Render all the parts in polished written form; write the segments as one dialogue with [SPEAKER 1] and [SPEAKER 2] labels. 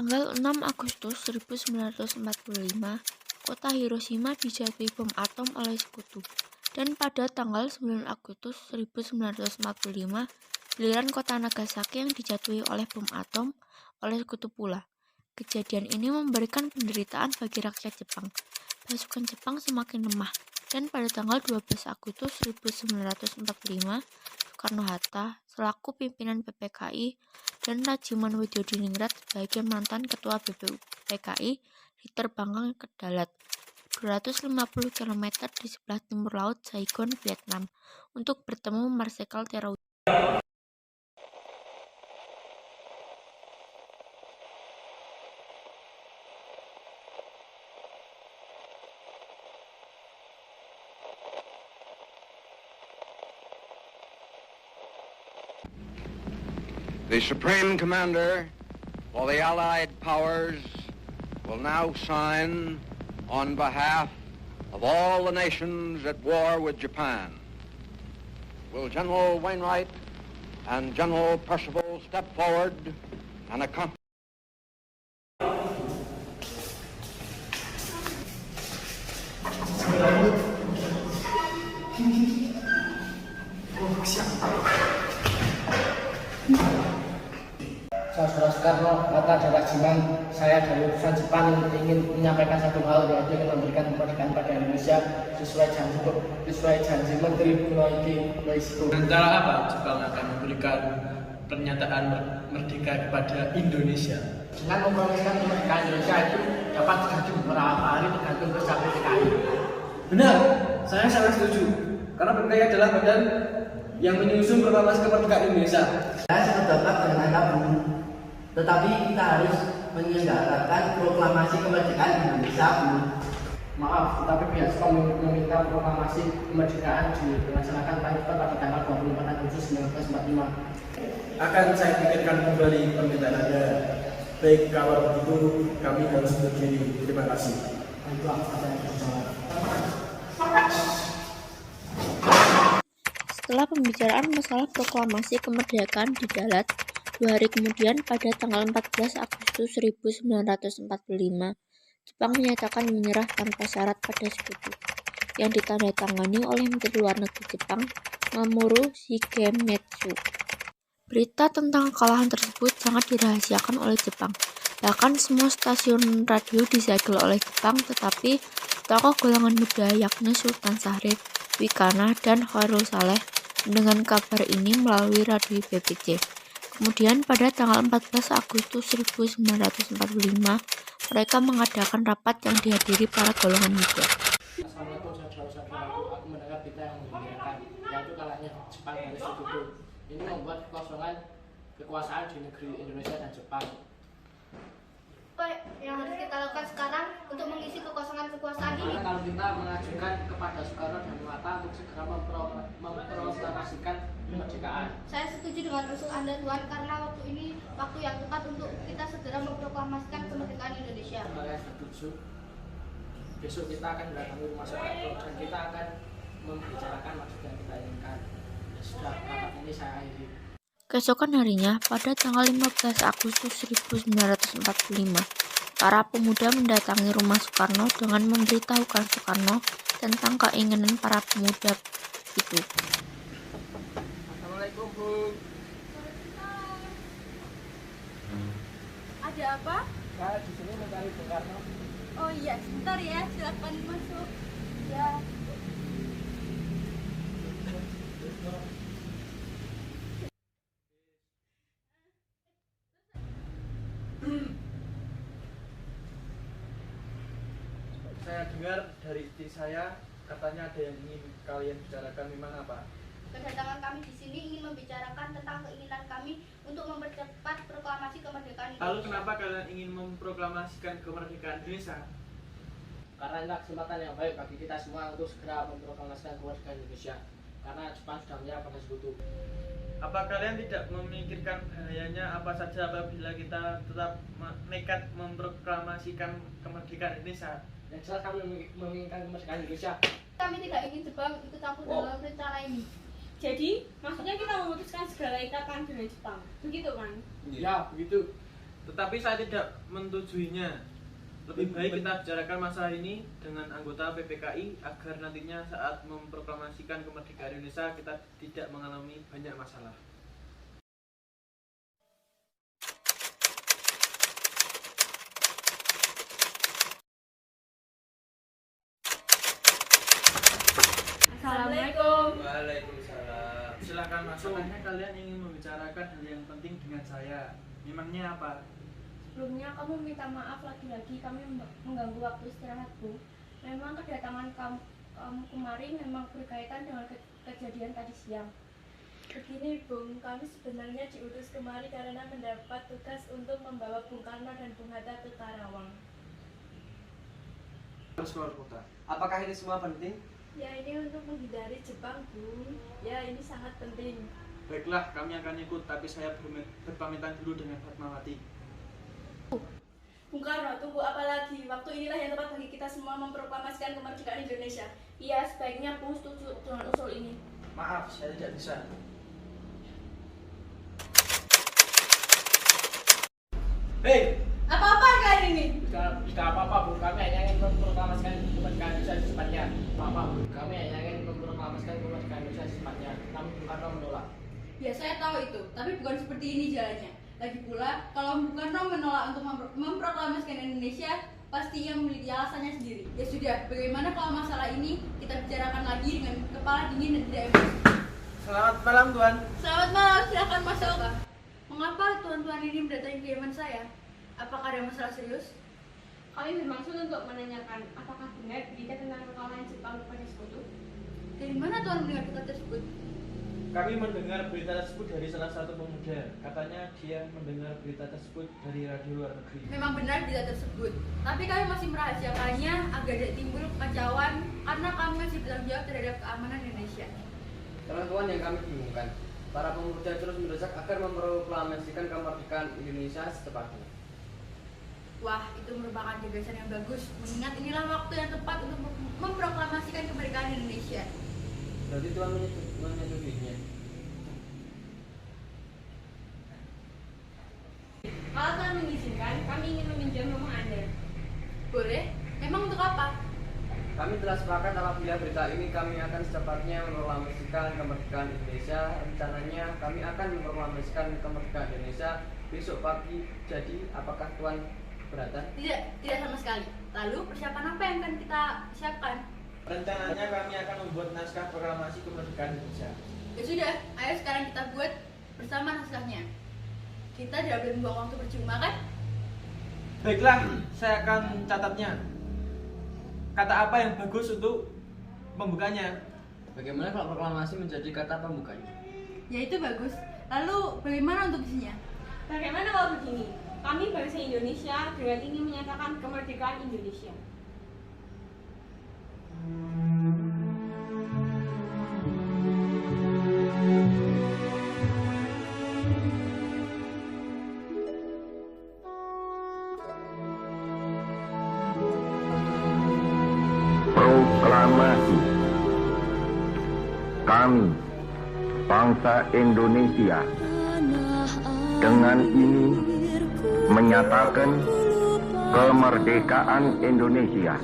[SPEAKER 1] tanggal 6 Agustus 1945, kota Hiroshima dijatuhi bom atom oleh sekutu. Dan pada tanggal 9 Agustus 1945, giliran kota Nagasaki yang dijatuhi oleh bom atom oleh sekutu pula. Kejadian ini memberikan penderitaan bagi rakyat Jepang. Pasukan Jepang semakin lemah, dan pada tanggal 12 Agustus 1945, Soekarno-Hatta selaku pimpinan PPKI dan Rajiman Widyodiningrat sebagai mantan ketua PKI diterbangkan ke Dalat, 250 km di sebelah timur laut Saigon, Vietnam, untuk bertemu Marsekal Terowongan.
[SPEAKER 2] The Supreme Commander for the Allied Powers will now sign on behalf of all the nations at war with Japan. Will General Wainwright and General Percival step forward and accompany?
[SPEAKER 3] Saudara Soekarno-Hatta dan Rajiman, saya dari utusan Jepang ingin menyampaikan satu hal, yaitu ingin memberikan kemerdekaan pada Indonesia sesuai janji Menteri Bunoiki Loisto.
[SPEAKER 4] Dengan cara apa Jepang akan memberikan pernyataan merdeka kepada Indonesia?
[SPEAKER 3] Dengan mempromeskan kemerdekaan Indonesia itu dapat terjadi beberapa hari tergantung kerja PKI.
[SPEAKER 4] Benar, saya sangat setuju. Karena PKI adalah badan yang menyusun proklamasi kemerdekaan Indonesia.
[SPEAKER 3] Saya sependapat dengan Anda, Bu. Tetapi kita harus menyelenggarakan proklamasi kemerdekaan Indonesia, Bu. Maaf, tetapi pihak Jepang meminta proklamasi kemerdekaan dilaksanakan paling cepat pada tanggal 24 Agustus 1945.
[SPEAKER 4] Akan saya pikirkan kembali permintaan Anda. Baik, kalau begitu kami harus berdiri. Terima kasih.
[SPEAKER 3] Itu apa yang berjawab.
[SPEAKER 1] Setelah pembicaraan masalah proklamasi kemerdekaan di Dalat, 2 hari kemudian pada tanggal 14 Agustus 1945, Jepang menyatakan menyerah tanpa syarat pada sekutu, yang ditandatangani oleh Menteri Luar Negeri Jepang, Mamoru Shigemitsu. Berita tentang kekalahan tersebut sangat dirahasiakan oleh Jepang. Bahkan semua stasiun radio disegel oleh Jepang, tetapi tokoh golongan muda yakni Sultan Syahrir, Wikana, dan Khairul Saleh mendengar kabar ini melalui radio BBC. Kemudian pada tanggal 14 Agustus 1945, mereka mengadakan rapat yang dihadiri para golongan muda.
[SPEAKER 3] Assalamualaikum saudara-saudaraku, aku mendengar berita yang mengembirakan, yaitu kalahnya Jepang dari sekutu. Ini membuat kekosongan kekuasaan di negeri Indonesia dan Jepang.
[SPEAKER 5] Apa yang harus kita lakukan sekarang untuk mengisi kekosongan kekuasaan ini?
[SPEAKER 3] Kalau kita mengajukan kepada Soekarno dan Hatta untuk segera memproklamasikan kemerdekaan.
[SPEAKER 5] Saya setuju dengan usul Anda, Tuan, karena waktu ini waktu yang tepat untuk kita segera memproklamasikan kemerdekaan Indonesia.
[SPEAKER 3] Saya setuju. Besok kita akan mendatangi rumah Soekarno dan kita akan membicarakan maksud yang kita inginkan. Ya sudah, rapat ini saya akhiri.
[SPEAKER 1] Keesokan harinya, pada tanggal 15 Agustus 1945, para pemuda mendatangi rumah Soekarno dengan memberitahukan Soekarno tentang keinginan para pemuda itu.
[SPEAKER 3] Assalamualaikum, Bu.
[SPEAKER 5] Ada apa?
[SPEAKER 3] Saya di sini mencari Bung Karno.
[SPEAKER 5] Oh iya, sebentar ya, silakan masuk. Ya.
[SPEAKER 4] Saya dengar dari istri saya, katanya ada yang ingin kalian bicarakan. Memang apa?
[SPEAKER 5] Kedatangan kami di sini ingin membicarakan tentang keinginan kami untuk mempercepat proklamasi kemerdekaan Indonesia.
[SPEAKER 4] Lalu kenapa kalian ingin memproklamasikan kemerdekaan Indonesia?
[SPEAKER 3] Karena ini kesempatan yang baik bagi kita semua untuk segera memproklamasikan kemerdekaan Indonesia. Karena Jepang sudah menyerah pada sekutu.
[SPEAKER 4] Apa kalian tidak memikirkan bahayanya apa saja apabila kita tetap nekat memproklamasikan kemerdekaan Indonesia?
[SPEAKER 3] Yang jelas kami menginginkan kemerdekaan Indonesia.
[SPEAKER 5] Kami tidak ingin Jepang ikut campur dalam rencana ini.
[SPEAKER 6] Jadi, maksudnya kita memutuskan segala ikatan dengan Jepang, begitu kan?
[SPEAKER 3] Ya, begitu.
[SPEAKER 4] Tetapi saya tidak menyetujuinya. Lebih baik kita bicarakan masalah ini dengan anggota PPKI agar nantinya saat memproklamasikan kemerdekaan Indonesia kita tidak mengalami banyak masalah.
[SPEAKER 5] Assalamualaikum.
[SPEAKER 4] Waalaikumsalam. Silakan masuk. Katanya kalian ingin membicarakan hal yang penting dengan saya. Memangnya apa?
[SPEAKER 5] Sebelumnya kamu minta maaf lagi-lagi kami mengganggu waktu istirahatku. Memang kedatangan kamu kemari memang berkaitan dengan kejadian tadi siang.
[SPEAKER 6] Begini Bung, kami sebenarnya diutus kemari karena mendapat tugas untuk membawa Bung Karno dan Bung Hatta ke Karawang.
[SPEAKER 4] Harus keluar kota.
[SPEAKER 3] Apakah ini semua penting?
[SPEAKER 6] Ya ini untuk menghindari Jepang Bung. Ya ini sangat penting.
[SPEAKER 4] Baiklah, kami akan ikut, tapi saya berpamitan dulu dengan Fatmawati.
[SPEAKER 6] Bung Karno, tunggu apa lagi? Waktu inilah yang tepat bagi kita semua memproklamasikan kemerdekaan Indonesia.
[SPEAKER 5] Iya, sebaiknya aku setuju dengan usul ini.
[SPEAKER 4] Maaf, saya tidak bisa.
[SPEAKER 7] Hei,
[SPEAKER 6] Apa-apa kalian ini?
[SPEAKER 7] tidak apa-apa Bu, kami hanya ingin memproklamasikan kemerdekaan Indonesia secepatnya. Apa Bu, kami hanya ingin memproklamasikan kemerdekaan Indonesia secepatnya. Namun Bung Karno menolak.
[SPEAKER 6] Ya saya tahu itu, tapi bukan seperti ini jalannya. Lagi pula, kalau Bung Karno menolak untuk memproklamasikan Indonesia, pasti ia memiliki alasannya sendiri. Ya sudah, bagaimana kalau masalah ini kita bicarakan lagi dengan kepala dingin dan tidak emosi.
[SPEAKER 4] Selamat malam, Tuan.
[SPEAKER 6] Selamat malam, silakan masuk. Mengapa tuan-tuan ini mendatangi kediaman saya? Apakah ada masalah serius?
[SPEAKER 5] Kami bermaksud untuk menanyakan apakah benar berita tentang kekalahan Jepang pada sekutu?
[SPEAKER 6] Dari mana tuan mendengar berita tersebut?
[SPEAKER 4] Kami mendengar berita tersebut dari salah satu pemuda. Katanya dia mendengar berita tersebut dari radio luar negeri.
[SPEAKER 6] Memang benar berita tersebut, tapi kami masih merahasiakannya agar tidak timbul kekacauan karena kami masih bertanggung jawab terhadap keamanan Indonesia.
[SPEAKER 3] Teman-teman yang kami bingungkan, para pemuda terus mendesak agar memproklamasikan kemerdekaan Indonesia secepatnya.
[SPEAKER 6] Wah, itu merupakan gagasan yang bagus, mengingat inilah waktu yang tepat untuk memproklamasikan kemerdekaan Indonesia.
[SPEAKER 3] Berarti Tuhan menyetujuinya.
[SPEAKER 5] Kalau Tuhan mengizinkan, kami ingin meminjam rumah Anda.
[SPEAKER 6] Boleh? Emang untuk apa?
[SPEAKER 3] Kami telah sepakat apabila berita ini kami akan secepatnya memproklamasikan kemerdekaan Indonesia. Rencananya kami akan memproklamasikan kemerdekaan Indonesia besok pagi. Jadi, apakah Tuhan keberatan?
[SPEAKER 6] Tidak sama sekali. Lalu persiapan apa yang akan kita siapkan?
[SPEAKER 4] Rencananya kami akan membuat naskah proklamasi kemerdekaan Indonesia.
[SPEAKER 6] Ya sudah, ayo sekarang kita buat bersama naskahnya. Kita tidak boleh membuang waktu percuma kan?
[SPEAKER 4] Baiklah, saya akan catatnya. Kata apa yang bagus untuk pembukanya?
[SPEAKER 3] Bagaimana kalau proklamasi menjadi kata pembukanya?
[SPEAKER 6] Ya itu bagus. Lalu bagaimana untuk isinya?
[SPEAKER 5] Bagaimana kalau begini? Kami bangsa Indonesia dengan ingin menyatakan kemerdekaan Indonesia.
[SPEAKER 8] Proklamasi. Kami, bangsa Indonesia, dengan ini menyatakan kemerdekaan Indonesia.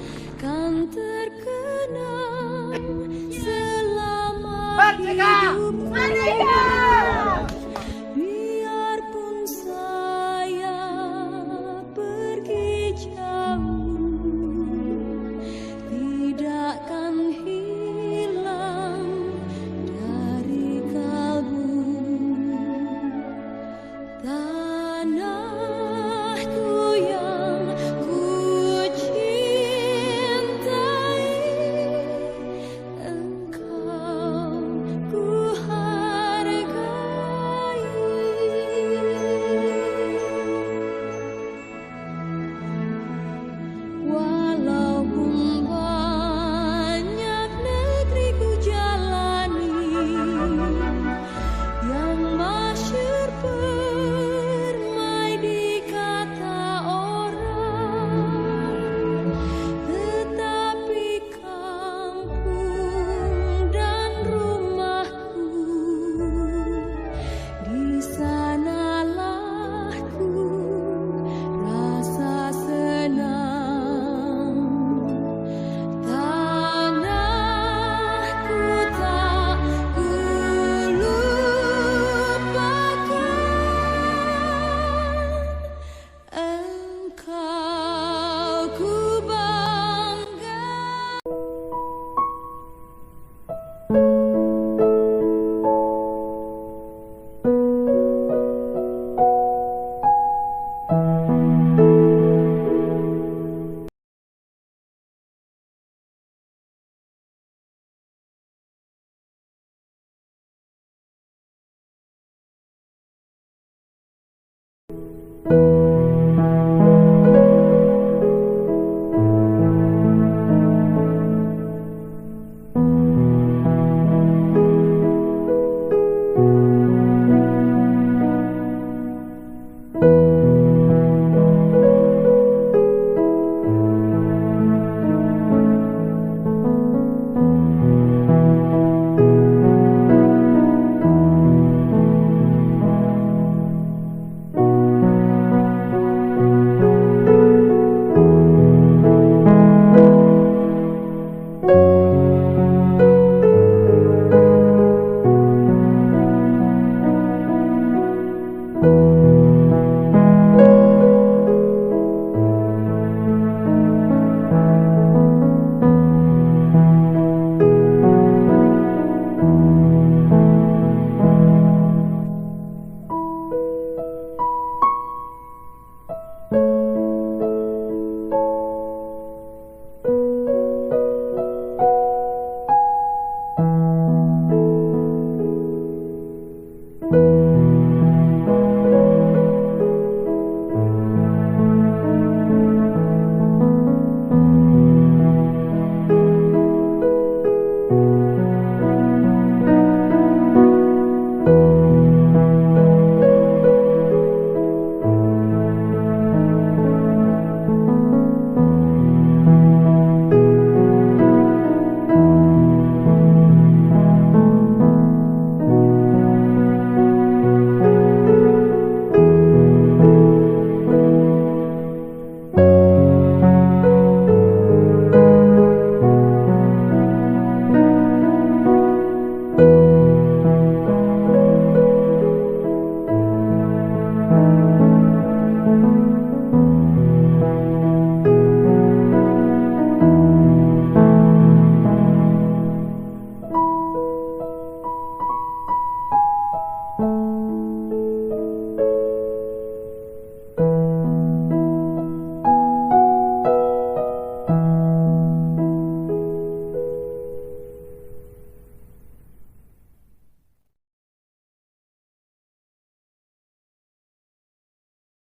[SPEAKER 6] Merdeka! Merdeka!
[SPEAKER 9] Biarpun saya pergi jauh, tidakkan hilang dari kalbu. Tanahku yang ku cintai, engkau ku ku